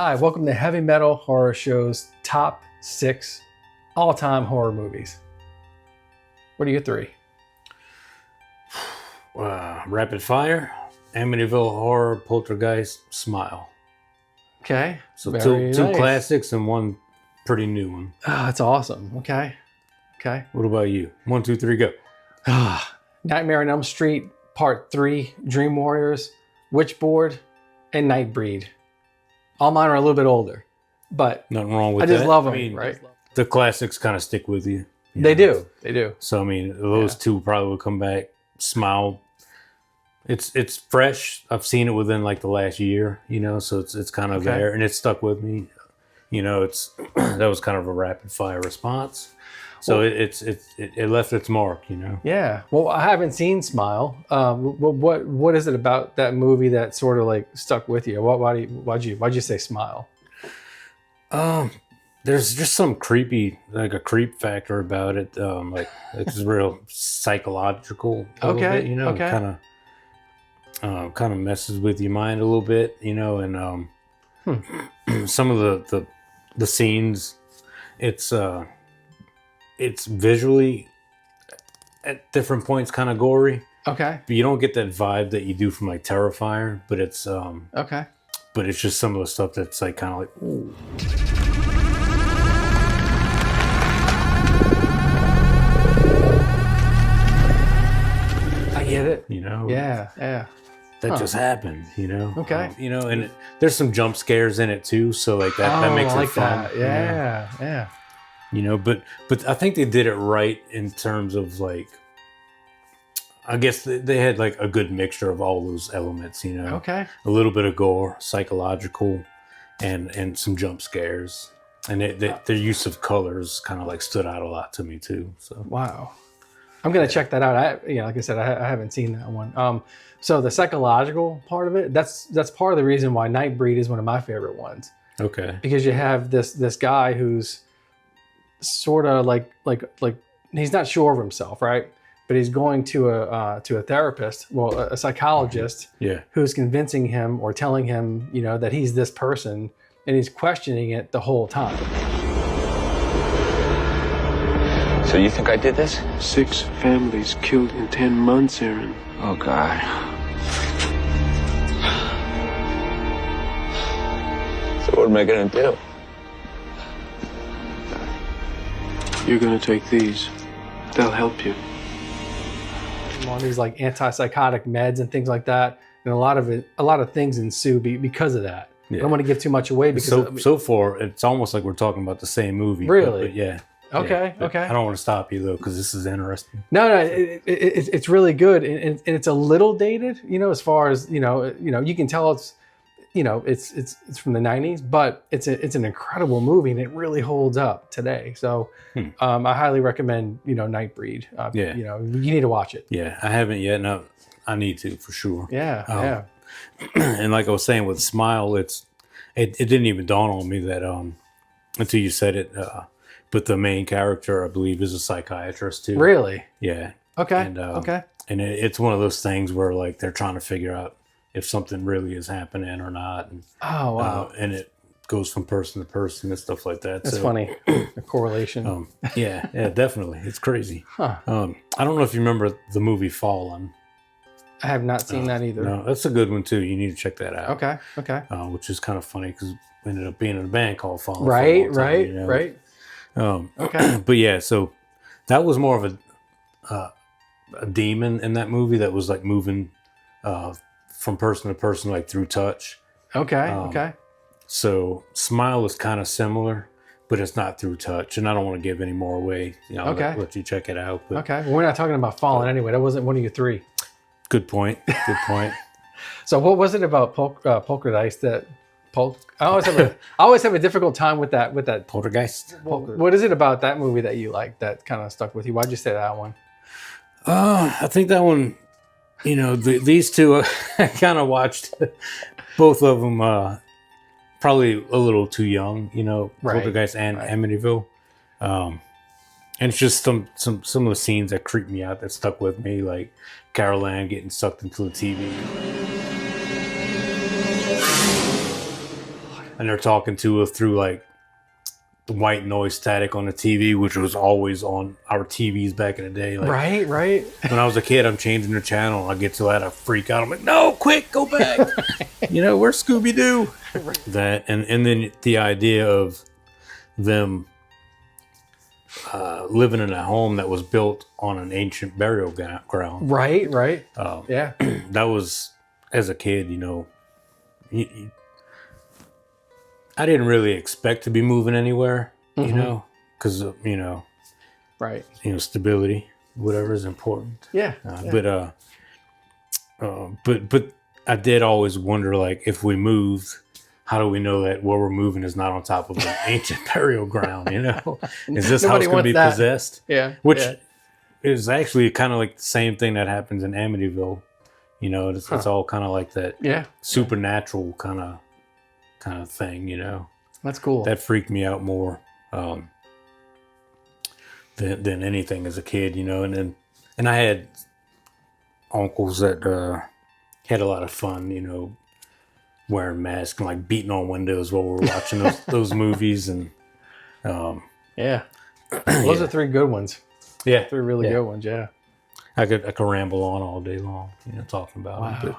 Hi, welcome to Heavy Metal Horror Show's top 6 all-time horror movies. What are your 3? Rapid Fire, Amityville Horror, Poltergeist, Smile. Okay. So two classics and one pretty new one. Oh, that's awesome. Okay. What about you? 1, 2, 3, go. Nightmare on Elm Street, Part 3, Dream Warriors, Witchboard, and Nightbreed. All mine are a little bit older, but nothing wrong with that. I just love them, I mean, right? The classics kind of stick with you. They do. So, I mean, those two probably would come back. Smile. It's fresh. I've seen it within like the last year, so it's kind of there, and it stuck with me. That was kind of a rapid fire response. So it left its mark, Yeah. Well, I haven't seen Smile. What is it about that movie that sort of like stuck with you? Why'd you say Smile? There's just some creepy, like a creep factor about it. Like it's real psychological. Okay. Bit, kind of messes with your mind a little bit, and some of the scenes, it's visually at different points kind of gory. Okay. But you don't get that vibe that you do from like Terrifier, but it's okay. But it's just some of the stuff that's like kind of like, ooh. I get it. Yeah. That just happened, Okay. And there's some jump scares in it too, so like that makes it fun. That. Yeah. But I think they did it right in terms of like, I guess they had like a good mixture of all those elements, Okay. A little bit of gore, psychological, and some jump scares, and their use of colors kind of like stood out a lot to me too. So wow, I'm gonna check that out. Like I said, I haven't seen that one. So the psychological part of it, that's part of the reason why Nightbreed is one of my favorite ones. Okay. Because you have this guy who's sort of like he's not sure of himself, right? But he's going to a therapist, a psychologist, who's convincing him or telling him, that he's this person, and he's questioning it the whole time. So you think I did this? 6 families killed in 10 months, Aaron. Oh, God. So what am I gonna do? You're gonna take these. They'll help you. I'm on these like antipsychotic meds and things like that, and a lot of things ensue because of that. Yeah. I don't want to give too much away because so far it's almost like we're talking about the same movie. Really? But yeah. Okay. Yeah. Okay. I don't want to stop you though because this is interesting. No, it's really good, and it's a little dated, as far as you can tell it's from the 90s, but it's an incredible movie and it really holds up today. So I highly recommend Nightbreed. You need to watch it. Yeah, I haven't yet. No, I need to for sure. Yeah. And like I was saying with Smile, it didn't even dawn on me that until you said it. But the main character, I believe, is a psychiatrist too. Really? Yeah. Okay. And, okay. And it's one of those things where like they're trying to figure out if something really is happening or not. And, oh wow! And it goes from person to person and stuff like that. That's funny. The correlation. Yeah, definitely. It's crazy. Huh. I don't know if you remember the movie Fallen. I have not seen that either. No, that's a good one too. You need to check that out. Okay. Which is kind of funny because we ended up being in a band called Fallen. Right. Okay. But yeah, so that was more of a demon in that movie that was like moving from person to person, like through touch. Okay. So Smile is kind of similar, but it's not through touch, and I don't want to give any more away. Let you check it out. But, okay. Well, we're not talking about Fallen anyway. That wasn't one of your 3. Good point. So what was it about Poltergeist that? I always have a difficult time with that Poltergeist. What is it about that movie that you like that kind of stuck with you? Why'd you say that one? I think that one. These two I kind of watched both of them. Probably a little too young. Poltergeist and Amityville. And it's just some of the scenes that creeped me out that stuck with me, like Carol Ann getting sucked into the TV. and they're talking to us through like the white noise static on the TV, which was always on our TVs back in the day. Like, right. when I was a kid, I'm changing the channel. I get to that, I freak out. I'm like, no, quick, go back. You know, where's Scooby-Doo? That, and then the idea of them living in a home that was built on an ancient burial ground. Right. Yeah. That was, as a kid, you know, I didn't really expect to be moving anywhere, you know, because, you know, right. You know, stability, whatever is important. Yeah. But I did always wonder, like, if we moved, how do we know that where we're moving is not on top of an ancient burial ground, you know? Is this house going to be possessed? Yeah. Which is actually kind of like the same thing that happens in Amityville. You know, it's all kind of like that supernatural kind of thing, you know? That's cool. That freaked me out more than anything as a kid, you know? And I had uncles that had a lot of fun, you know, wearing masks and like beating on windows while we were watching those movies. And those are 3 good ones. Yeah, 3 really good ones. Yeah, I could ramble on all day long, you know, talking about it.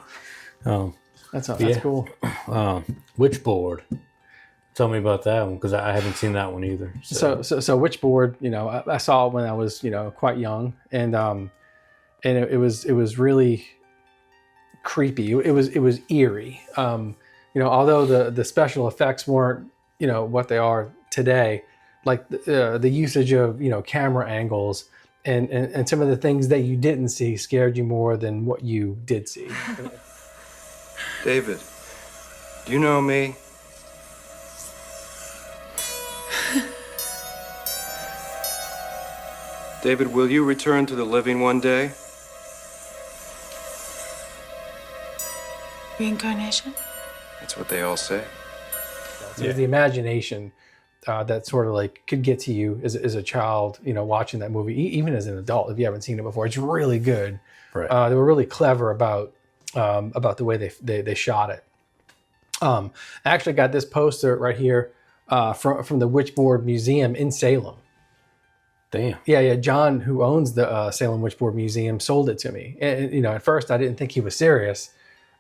But that's cool. Witchboard. Tell me about that one, because I haven't seen that one either. So Witchboard, you know, I saw it when I was, you know, quite young, and it was really creepy. It was eerie. You know, although the special effects weren't, you know, what they are today, like the usage of, you know, camera angles and some of the things that you didn't see scared you more than what you did see. David, do you know me? David, will you return to the living one day? Reincarnation? That's what they all say. It's the imagination that sort of like could get to you as a child, you know, watching that movie, even as an adult, if you haven't seen it before. It's really good. Right. They were really clever about the way they shot it. I actually got this poster right here from the Witchboard Museum in Salem. Damn. Yeah. John, who owns the Salem Witchboard Museum, sold it to me. And, you know, at first I didn't think he was serious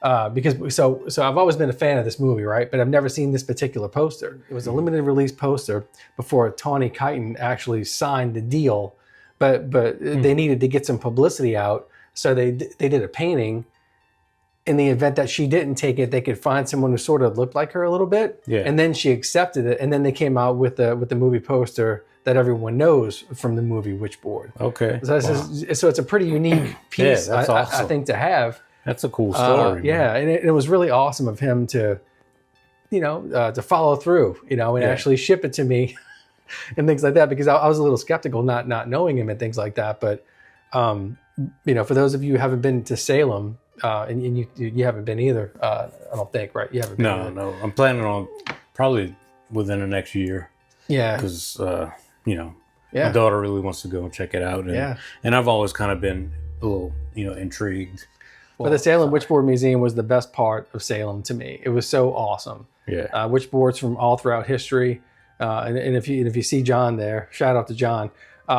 because I've always been a fan of this movie, right? But I've never seen this particular poster. It was a limited release poster before Tawny Kiten actually signed the deal, but they needed to get some publicity out, so they did a painting. In the event that she didn't take it, they could find someone who sort of looked like her a little bit, and then she accepted it, and then they came out with the movie poster that everyone knows from the movie Witchboard. Okay. So it's a pretty unique piece, that's awesome. I think, to have. That's a cool story. And it was really awesome of him to, you know, to follow through, you know, and actually ship it to me and things like that, because I was a little skeptical not knowing him and things like that. But, you know, for those of you who haven't been to Salem, and you haven't been either, I don't think, right? You haven't been either. No. I'm planning on probably within the next year. Yeah. Because, you know, my daughter really wants to go and check it out. And I've always kind of been a little, you know, intrigued. But the Salem Witchboard Museum was the best part of Salem to me. It was so awesome. Yeah. Witchboards from all throughout history. And if you see John there, shout out to John.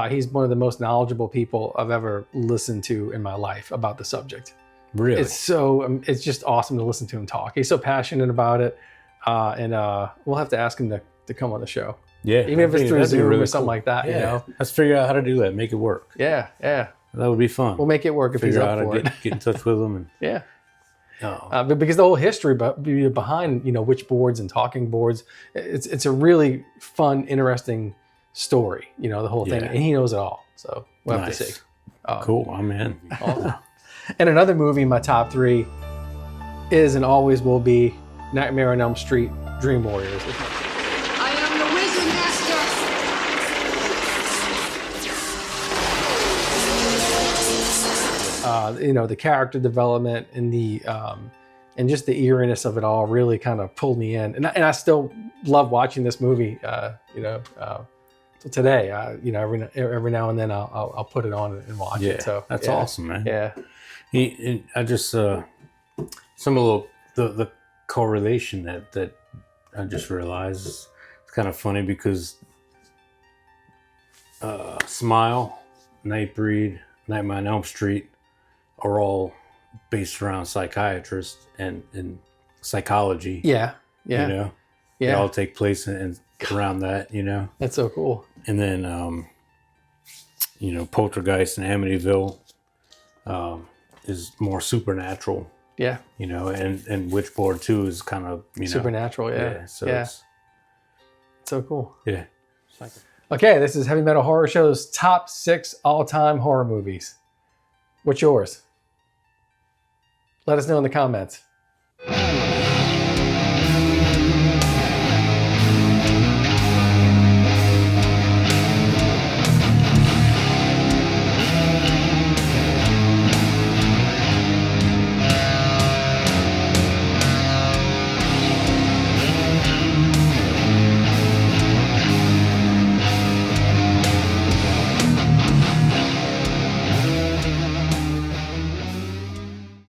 He's one of the most knowledgeable people I've ever listened to in my life about the subject. Really? It's just awesome to listen to him talk. He's so passionate about it. And we'll have to ask him to come on the show. Yeah. Even if it's through Zoom really or something like that, you know? Let's figure out how to do that. Make it work. Yeah. That would be fun. We'll make it work if he's up for it. Get in touch with him. Yeah. But because the whole history behind, you know, witchboards and talking boards, it's a really fun, interesting story, you know, the whole thing. And he knows it all. So we'll have to see. Cool. I'm in. Awesome. And another movie in my top 3 is and always will be Nightmare on Elm Street, Dream Warriors. I am the Wizard Master! You know, the character development and and just the eeriness of it all really kind of pulled me in. And I still love watching this movie, you know, so today, you know, every now and then I'll put it on and watch it. So that's awesome, man. Yeah. I just some of the correlation that I just realized it's kind of funny because Smile, Nightbreed, Nightmare on Elm Street are all based around psychiatrists and psychology. Yeah. Yeah. You know, yeah. they all take place in around that. You know, that's so cool. And then you know, Poltergeist in Amityville is more supernatural. Yeah. You know, and Witchboard too is kind of, you know, supernatural. Yeah. So it's so cool. Yeah. Okay, this is Heavy Metal Horror Show's top 6 all-time horror movies. What's yours? Let us know in the comments.